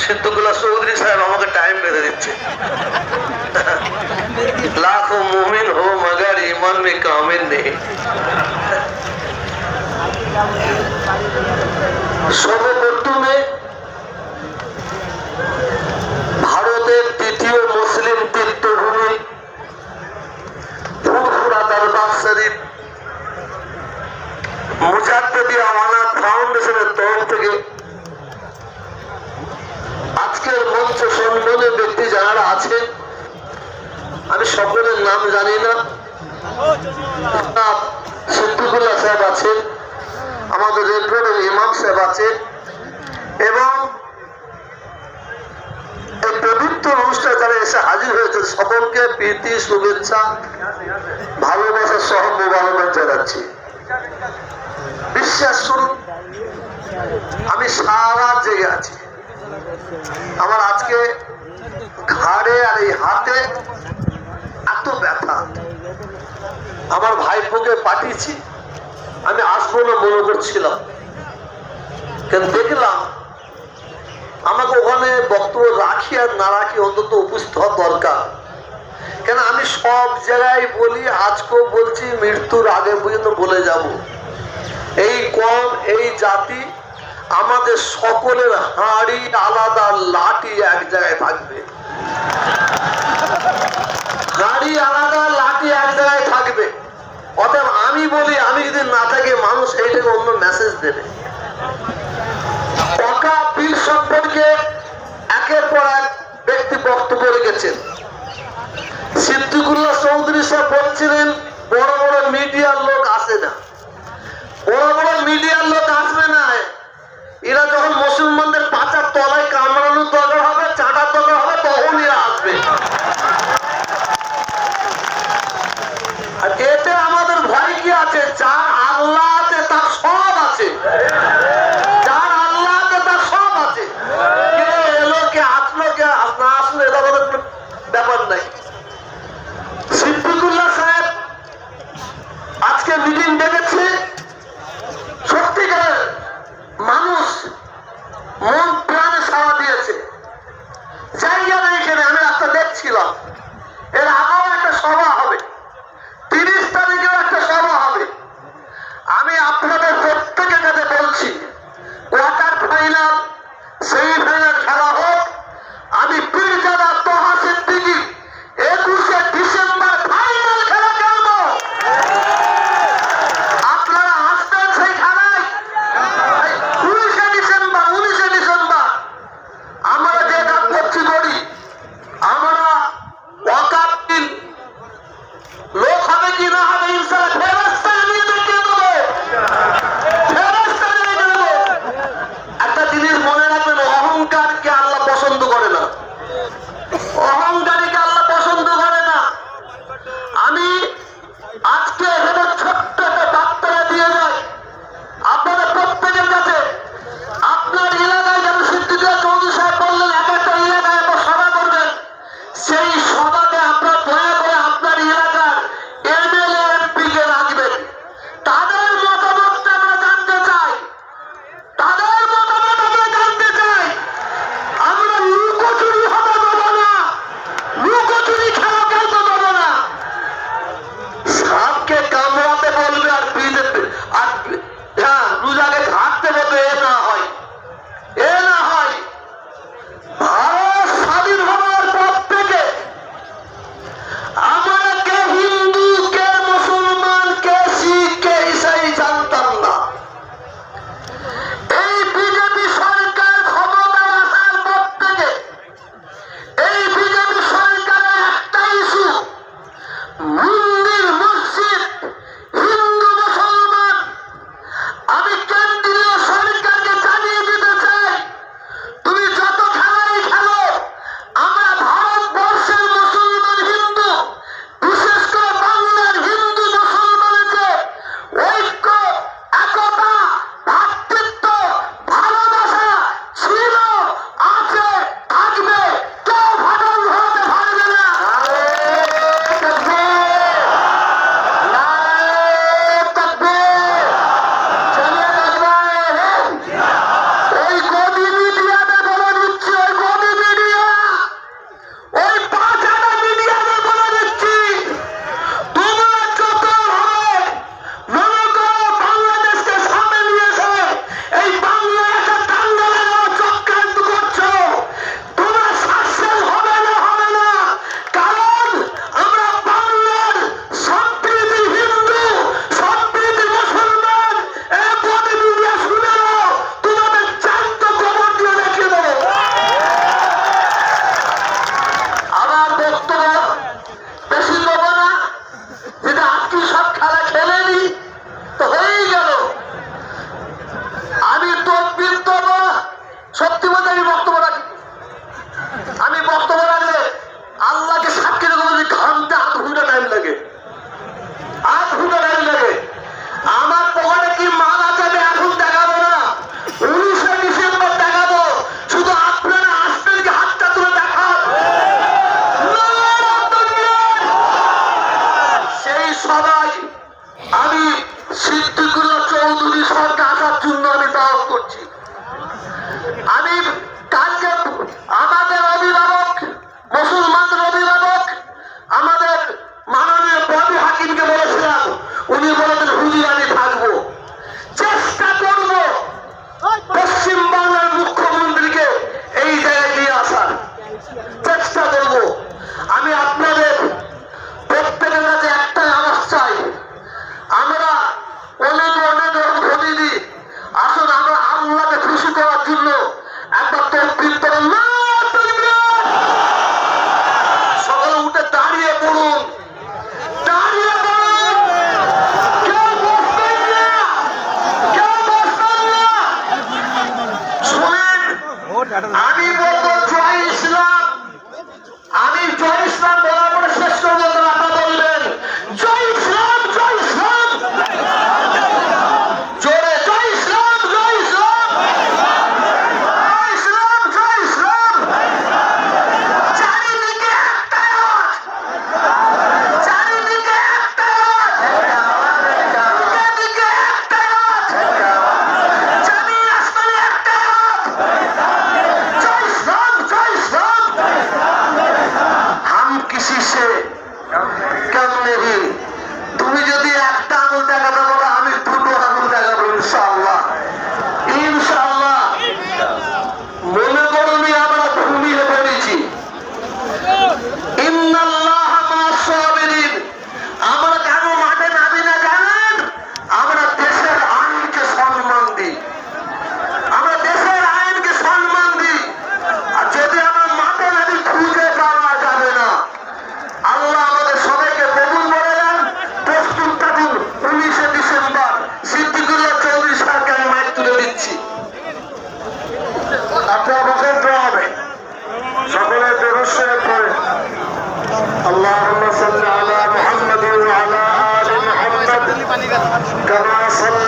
সিদ্দিকুল্লাহ চৌধুরী সাহেব আমাকে টাইম বেঁধে দিচ্ছে। লাখো মুমিন হো মগর ইমান মে কামিল নেই। সর্বপ্রথমে ভারতের দ্বিতীয় মুসলিম তীর্থভূমি ফুরফুরা দরবার শরীফ মুজাদ্দিদি আমানত ফাউন্ডেশনের তরফ থেকে আজকের মঞ্চ সম্মানের ব্যক্তি যারা আছেন, আমি সকলের নাম জানি না, সিদ্দিকুল্লাহ সাহেব আছেন, আমাদের রেড রোডের ইমাম সাহেব আছেন, এবং এই পবিত্র অনুষ্ঠানে যারা এসে হাজির হয়েছে সকলকে প্রীতি শুভেচ্ছা ভালোবাসা সহ মোবারকবাদ জানাচ্ছি। বিশ্বাস করুন, আমি সারা জেগে আছি। আমার আজকে ঘাড়ে আর এই হাতে এত ব্যথা। আমার ভাইপোকে পাঠিয়েছি, আমি আসবো না মনে করছিলাম, কিন্তু দেখলাম আমাকে ওখানে বক্তব্য রাখি আর না রাখি অন্তত উপস্থিত হওয়া দরকার। কেন আমি সব জায়গায় বলি, আজকেও বলছি, মৃত্যুর আগে পর্যন্ত বলে যাব, এই কম এই জাতি আমাদের সকলের হাঁড়ি আলাদা, লাঠি এক জায়গায় থাকবে। হাঁড়ি আলাদা, লাঠি এক জায়গায় থাকবে। অতএব আমি বলি, আমি যদি না থাকি মানুষ এইটাকে অন্য মেসেজ দেবে। টাকা বিল সম্পর্কে একের পর এক ব্যক্তি বক্তব্য রেখেছেন। সিদ্দিকুল্লাহ চৌধুরী সাহেব বলছিলেন বড় বড় মিডিয়ার লোক আসে না, বড় বড় মিডিয়ার লোক আসবে না। এরা যখন মুসলমানদের পাচার তলায় কামড়ানোর দরকার হবে, চাঁটার দরকার হবে, তখন এরা আসবে। আর এতে আমাদের ভয় কি আছে? যার আল্লাহ আছে তার সব আছে, যার আল্লাহ আছে তার সব আছে। কে এলো, কে আসলো, কে না আসলো, এটা কোনো ব্যাপার নাই। সিদ্দিকুল্লাহ সাহেব আজকে মিটিং ডেকেছে, সত্যিকারের জন্য আমি দাওয়াত করছি। আমি কালকে আমাদের অভিভাবক, মুসলমানদের অভিভাবক, আমাদের মাননীয় বড় হাকিমকে বলেছিলাম, উনি বলেছেন হুজুর আমি থাকবো। চেষ্টা করব পশ্চিম বাংলার মুখ্যমন্ত্রীকে এই জায়গায় নিয়ে আসার চেষ্টা করব। আমি আপনাদের প্রত্যেকের কাছে একটাই আওয়াজ চাই, আমরা অনেক ধনী দিই, আসুন আমরা আল্লাহকে খুশি করার জন্য একটা তকবীর দেবেন না। সকালে উঠে দাঁড়িয়ে পড়ুন, দাঁড়িয়ে পড়ুন, কেউ বসবেন না, কেউ বসবেন না। শুনেন, আমি বলবো জয় ইসলাম। আমি জয় ইসলাম বলার পরে শেষ পর্যন্ত আপনারা বলবেন জয় ইসলাম, জয় ইসলাম, জোরে জয় ইসলাম, জয় ইসলাম, জয় ইসলাম, জয় ইসলাম। চারিদিকে একটা আওয়াজ, চারিদিকে একটা আওয়াজ, চারিদিকে একটা আওয়াজ, জমিন আসমানে একটা আওয়াজ, জয় ইসলাম, জয় ইসলাম। हम किसी से कम नहीं। তুমি যদি একটা আঙুল দেখাতে বলো, আমি দুটো আঙুল দেখাবো ইনশাআল্লাহ, ইনশাআল্লাহ। মনে করুনি আমরা ঘুমিয়ে পড়েছি। ইন্নাল্লাহ মা'আস সাবিরিন। আমরা কেন মাঠে নামি না জানেন? আমরা দেশের আইনকে সম্মান দিই, আমরা দেশের আইনকে সম্মান দিই। আর যদি আমার মাঠে নামি খুঁজে পাওয়া যাবে না। আল্লাহ আমাদের সবাইকে কবুল করে দেন। প্রস্তুত থাকুন। 19শে ডিসেম্বর সিদ্দিকুল্লাহ চৌধুরী সাহেবকে আমি মাইক তুলে দিচ্ছি। আপনারা বসেন, দোয়া হবে। সকলে দরুদ শরীফ পড়ে। আল্লাহুম্মা সাল্লি আলা মুহাম্মাদিন ওয়া আলা আলি মুহাম্মাদ কামা সাল্লাইতা